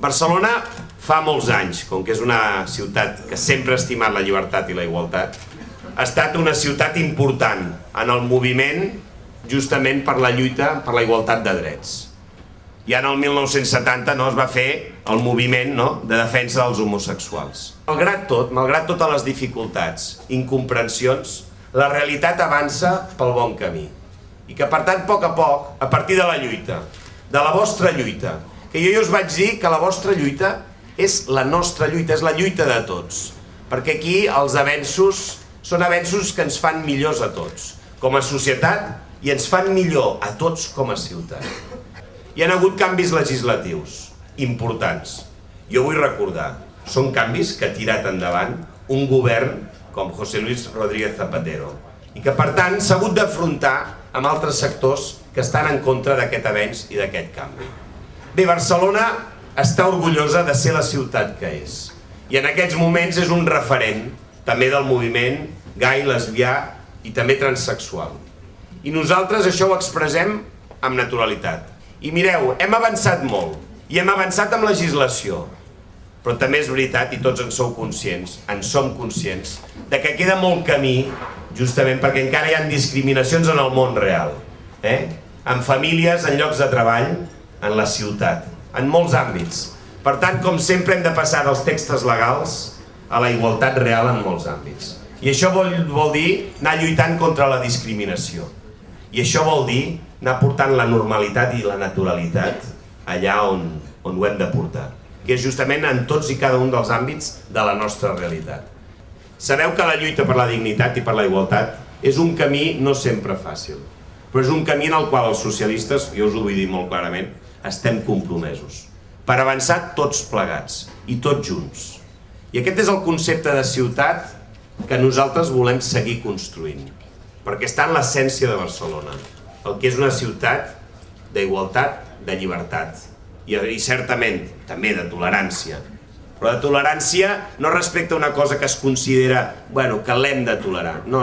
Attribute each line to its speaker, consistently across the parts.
Speaker 1: Barcelona fa molts anys, com que és una ciutat que sempre ha estimat la llibertat i la igualtat, ha estat una ciutat important en el moviment justament per la lluita per la igualtat de drets. Ja en el 1970 es va fer el moviment de defensa dels homosexuals. Malgrat totes les dificultats, incomprensions, la realitat avança pel bon camí. I que per tant, a poc, a partir de la lluita, de la vostra lluita, que jo us vaig dir que la vostra lluita és la nostra lluita, és la lluita de tots. Perquè aquí els avenços són avenços que ens fan millors a tots, com a societat, i ens fan millor a tots com a ciutat. Hi ha hagut canvis legislatius importants. Jo vull recordar, són canvis que ha tirat endavant un govern com José Luis Rodríguez Zapatero i que per tant s'ha hagut d'afrontar amb altres sectors que estan en contra d'aquest avenç i d'aquest canvi. Bé, Barcelona està orgullosa de ser la ciutat que és i en aquests moments és un referent també del moviment gai, lesbià i també transsexual. I nosaltres això ho expressem amb naturalitat. I mireu, hem avançat molt i hem avançat amb legislació, però també és veritat, i tots en som conscients, de que queda molt camí justament perquè encara hi ha discriminacions en el món real, en famílies, en llocs de treball, en la ciutat, en molts àmbits. Per tant, com sempre, hem de passar dels textos legals a la igualtat real en molts àmbits. I això vol dir anar lluitant contra la discriminació. I això vol dir anar portant la normalitat i la naturalitat allà on ho hem de portar, que és justament en tots i cada un dels àmbits de la nostra realitat. Sabeu que la lluita per la dignitat i per la igualtat és un camí no sempre fàcil, però és un camí en el qual els socialistes, jo us ho vull dir molt clarament, estem compromesos per avançar tots plegats i tots junts. I aquest és el concepte de ciutat que nosaltres volem seguir construint, perquè està en l'essència de Barcelona, el que és una ciutat d'igualtat, de llibertat i certament també de tolerància, però de tolerància no respecte a una cosa que es considera que l'hem de tolerar, no,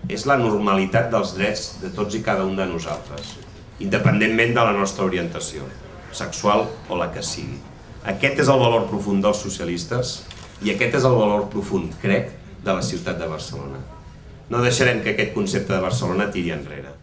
Speaker 1: és la normalitat dels drets de tots i cada un de nosaltres, independentment de la nostra orientació sexual o la que sigui. Aquest és el valor profund dels socialistes i aquest és el valor profund, crec, de la ciutat de Barcelona. No deixarem que aquest concepte de Barcelona tiri enrere.